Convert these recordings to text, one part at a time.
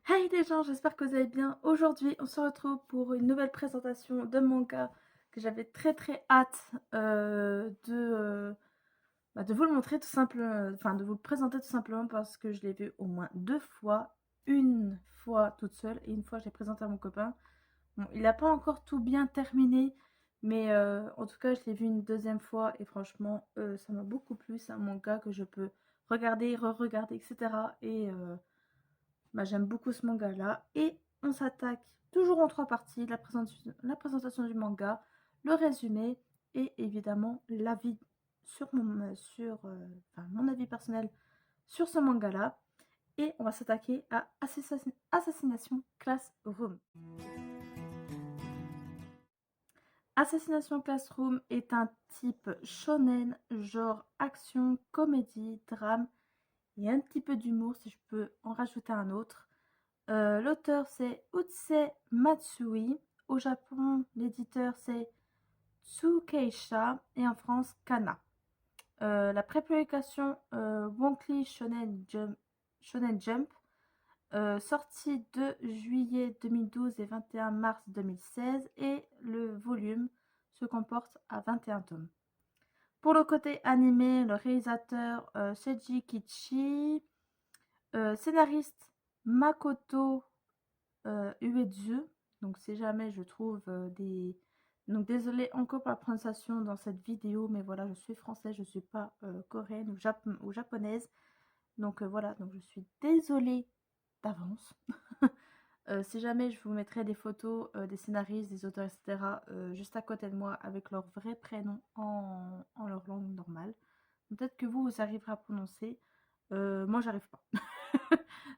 Hey les gens, j'espère que vous allez bien. Aujourd'hui, on se retrouve pour une nouvelle présentation de manga que j'avais très hâte de vous le montrer tout simplement, enfin de vous le présenter tout simplement parce que je l'ai vu au moins 2 fois. Une fois toute seule et une fois je l'ai présenté à mon copain. Bon, il n'a pas encore tout bien terminé, mais en tout cas je l'ai vu une deuxième fois et franchement ça m'a beaucoup plu. C'est un manga que je peux regarder, re-regarder, etc. Et j'aime beaucoup ce manga-là. Et on s'attaque toujours en 3 parties. La présentation du manga, le résumé et évidemment l'avis sur mon avis personnel sur ce manga-là. Et on va s'attaquer à Assassination Classroom. Assassination Classroom est un type shonen, genre action, comédie, drame et un petit peu d'humour si je peux en rajouter un autre. L'auteur c'est Utse Matsui. Au Japon, l'éditeur c'est Tsukeisha et en France Kana. La prépublication Wonkly Shonen Jump, sortie 2 juillet 2012 et 21 mars 2016 et le volume se comporte à 21 tomes. Pour le côté animé, le réalisateur Seiji Kichi, scénariste Makoto Uezu. Donc si jamais je trouve des... Donc désolée encore pour la prononciation dans cette vidéo, mais voilà, je suis française, je ne suis pas coréenne ou japonaise. Donc voilà, donc je suis désolée d'avance. Si jamais je vous mettrai des photos des scénaristes, des auteurs, etc. Juste à côté de moi avec leur vrai prénom en leur langue normale. Peut-être que vous arriverez à prononcer. Moi, j'arrive pas.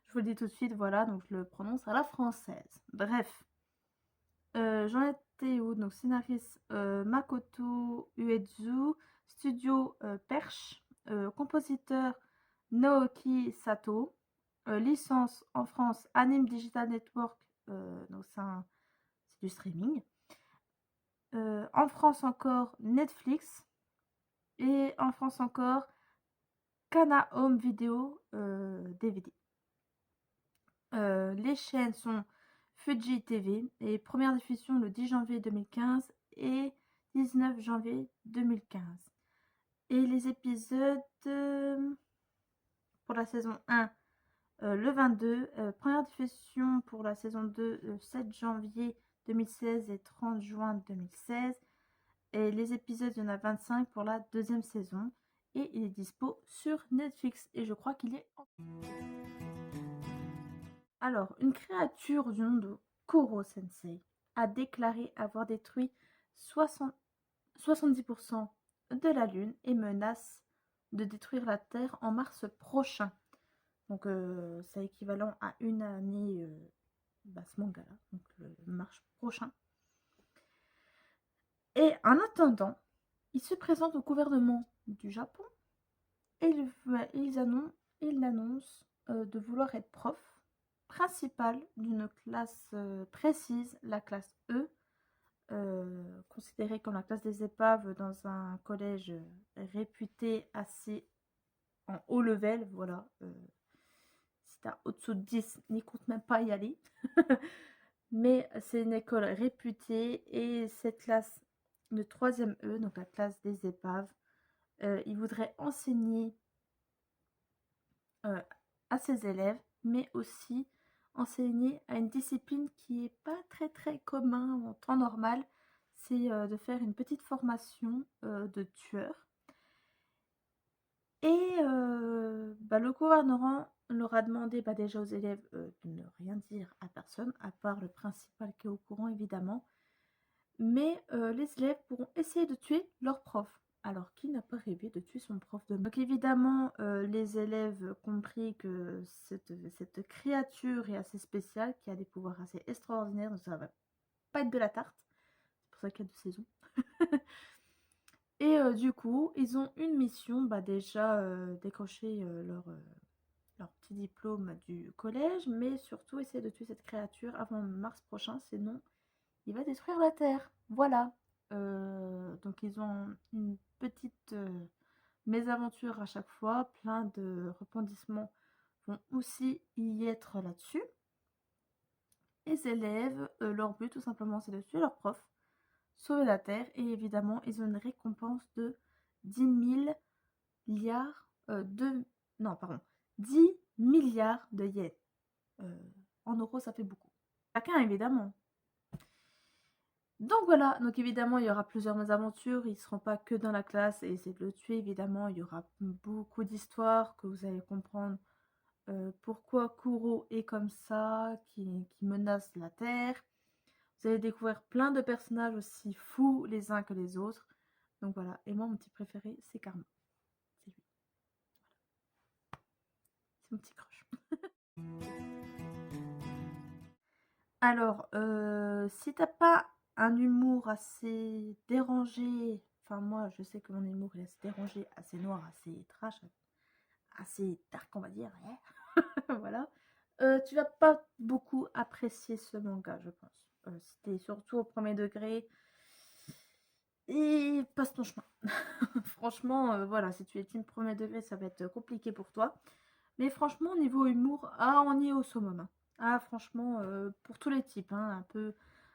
Je vous le dis tout de suite, voilà, donc je le prononce à la française. Bref, j'en étais où? Donc, scénariste Makoto Uezu, studio Perche, compositeur Naoki Sato, licence en France Anime Digital Network, donc c'est du streaming. En France encore Netflix et en France encore Kana Home Video DVD. Les chaînes sont Fuji TV et première diffusion le 10 janvier 2015 et 19 janvier 2015. Et les épisodes pour la saison 1 le 22, première diffusion pour la saison 2 le 7 janvier 2016 et 30 juin 2016. Et les épisodes, il y en a 25 pour la deuxième saison. Et il est dispo sur Netflix. Et je crois qu'il est en... Alors, une créature du nom de Koro Sensei a déclaré avoir détruit 70% de la Lune et menace de détruire la Terre en mars prochain. Donc, c'est équivalent à une année, ce manga-là, donc le mars prochain. Et en attendant, il se présente au gouvernement du Japon et il annonce de vouloir être prof principal d'une classe précise, la classe E, considérée comme la classe des épaves dans un collège réputé assez en haut level. Voilà, si t'as au-dessous de 10, n'y compte même pas y aller. Mais c'est une école réputée et cette classe de 3e E, donc la classe des épaves, il voudrait enseigner à ses élèves, mais aussi enseigner à une discipline qui n'est pas très commun en temps normal, c'est de faire une petite formation de tueur. Et le gouvernement leur a demandé déjà aux élèves de ne rien dire à personne, à part le principal qui est au courant évidemment. Mais les élèves pourront essayer de tuer leur prof. Alors, qui n'a pas rêvé de tuer son prof de maths? Donc évidemment, les élèves compris que cette créature est assez spéciale, qui a des pouvoirs assez extraordinaires, donc ça va pas être de la tarte. C'est pour ça qu'il y a 2 saisons. Et du coup, ils ont une mission, déjà décrocher leur petit diplôme du collège, mais surtout essayer de tuer cette créature avant mars prochain, sinon il va détruire la Terre. Voilà. Donc ils ont une petite mésaventure à chaque fois, plein de rebondissements vont aussi y être là-dessus. Les élèves, leur but tout simplement, c'est de suivre leur prof, sauver la Terre et évidemment, ils ont une récompense de 10 000 milliards, non pardon, 10 milliards de yens. En euros, ça fait beaucoup. Chacun évidemment. Donc voilà, donc évidemment, il y aura plusieurs aventures, ils ne seront pas que dans la classe et essayer de le tuer, évidemment, il y aura beaucoup d'histoires que vous allez comprendre pourquoi Kuro est comme ça, qui menace la Terre. Vous allez découvrir plein de personnages aussi fous les uns que les autres. Donc voilà, et moi, mon petit préféré, c'est Karma. C'est lui. C'est mon petit crush. Alors, si t'as pas un humour assez dérangé, enfin moi je sais que mon humour est assez dérangé, assez noir, assez trash, assez dark on va dire, hein. Voilà. Tu vas pas beaucoup apprécier ce manga, je pense. Si t'es surtout au premier degré, et passe ton chemin. Franchement, voilà, si tu es team premier degré, ça va être compliqué pour toi. Mais franchement, niveau humour, ah, on y est au summum, hein. Ah, franchement, pour tous les types, hein,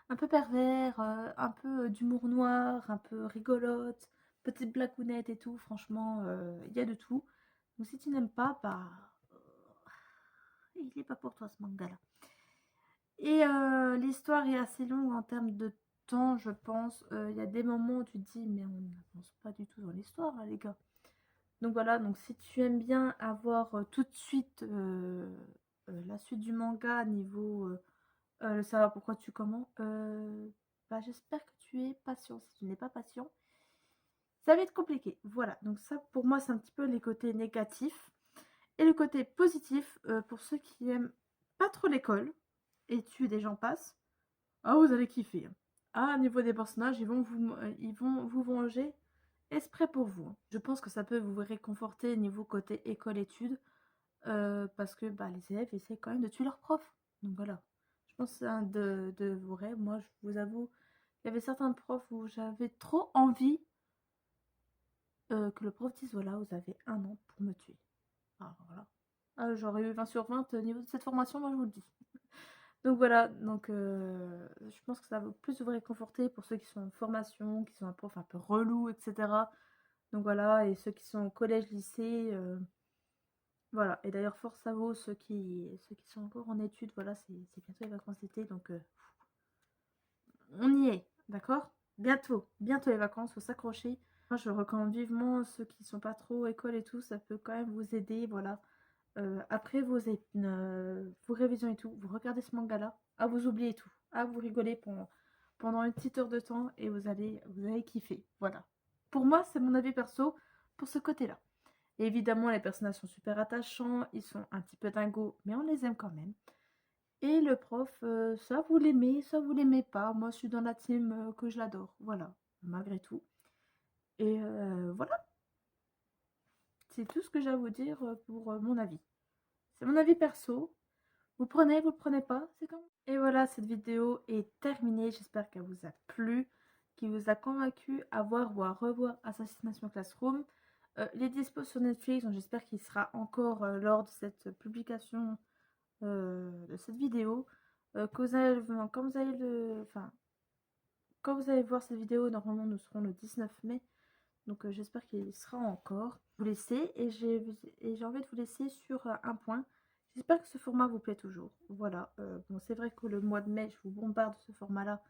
un peu pervers, un peu d'humour noir, un peu rigolote, petite blagounette et tout. Franchement, il y a de tout. Donc si tu n'aimes pas, bah, il n'est pas pour toi ce manga-là. Et l'histoire est assez longue en termes de temps, je pense. Il y a des moments où tu te dis, mais on n'avance pas du tout dans l'histoire, là, les gars. Donc voilà, donc si tu aimes bien avoir tout de suite la suite du manga niveau le savoir pourquoi tu comment, bah, j'espère que tu es patient. Si tu n'es pas patient, ça va être compliqué. Voilà, donc ça pour moi c'est un petit peu les côtés négatifs. Et le côté positif, pour ceux qui aiment pas trop l'école, études et j'en passe, ah vous allez kiffer, hein. Ah, niveau des personnages, ils vont vous venger exprès pour vous, hein. Je pense que ça peut vous réconforter niveau côté école-études, parce que bah, les élèves essaient quand même de tuer leurs profs. Donc voilà. Je pense que c'est un de vos rêves. Moi, je vous avoue, il y avait certains profs où j'avais trop envie que le prof dise voilà, vous avez 1 an pour me tuer. Alors voilà. Ah, j'aurais eu 20 sur 20 au niveau de cette formation, moi je vous le dis. Donc voilà, donc je pense que ça va plus vous réconforter pour ceux qui sont en formation, qui sont un prof un peu relou, etc. Donc voilà, et ceux qui sont au collège, lycée, voilà. Et d'ailleurs, force à vous, ceux qui sont encore en études, voilà, c'est bientôt les vacances d'été, donc on y est, d'accord? Bientôt les vacances, faut s'accrocher. Moi, je recommande vivement ceux qui sont pas trop école et tout, ça peut quand même vous aider, voilà. Après vos révisions et tout, vous regardez ce manga-là, ah, vous oubliez tout, ah, vous rigolez pendant une petite heure de temps et vous allez kiffer, voilà. Pour moi, c'est mon avis perso pour ce côté-là. Et évidemment, les personnages sont super attachants, ils sont un petit peu dingos, mais on les aime quand même. Et le prof, ça vous l'aimez, ça vous l'aimez pas. Moi, je suis dans la team que je l'adore, voilà, malgré tout. Et voilà, c'est tout ce que j'ai à vous dire pour mon avis. C'est mon avis perso. Vous le prenez pas, c'est comme. Et voilà, cette vidéo est terminée. J'espère qu'elle vous a plu, qu'il vous a convaincu à voir ou à revoir Assassination Classroom. Il est dispo sur Netflix, donc j'espère qu'il sera encore lors de cette publication de cette vidéo. Que vous allez, quand vous allez enfin, quand vous allez voir cette vidéo, normalement nous serons le 19 mai. Donc j'espère qu'il sera encore. Vous laisser et j'ai envie de vous laisser sur un point. J'espère que ce format vous plaît toujours. Voilà. Bon, c'est vrai que le mois de mai, je vous bombarde ce format-là.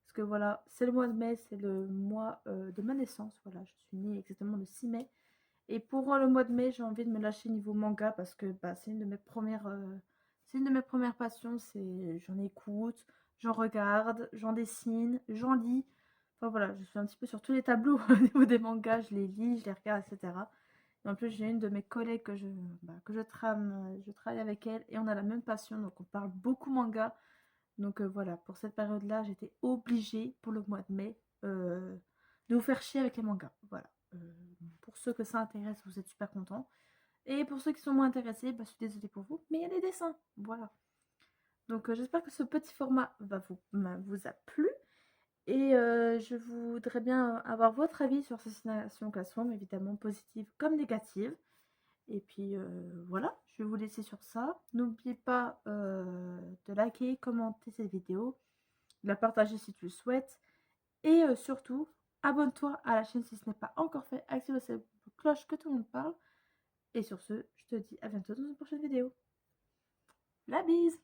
Parce que voilà, c'est le mois de mai, c'est le mois de ma naissance. Voilà, je suis née exactement le 6 mai. Et pour le mois de mai, j'ai envie de me lâcher niveau manga parce que bah, c'est une de mes premières, passions. J'en écoute, j'en regarde, j'en dessine, j'en lis. Enfin voilà, je suis un petit peu sur tous les tableaux au niveau des mangas, je les lis, je les regarde, etc. Et en plus, j'ai une de mes collègues que je trame, je travaille avec elle et on a la même passion, donc on parle beaucoup manga. Donc voilà, pour cette période-là, j'étais obligée pour le mois de mai de vous faire chier avec les mangas. Voilà. Pour ceux que ça intéresse, vous êtes super contents. Et pour ceux qui sont moins intéressés, bah, je suis désolée pour vous, mais il y a les dessins. Voilà. Donc j'espère que ce petit format vous a plu. Et je voudrais bien avoir votre avis sur Assassination Classroom, évidemment positive comme négative. Et puis voilà, je vais vous laisser sur ça. N'oubliez pas de liker, commenter cette vidéo, de la partager si tu le souhaites. Et surtout, abonne-toi à la chaîne si ce n'est pas encore fait. Active cette cloche que tout le monde parle. Et sur ce, je te dis à bientôt dans une prochaine vidéo. La bise!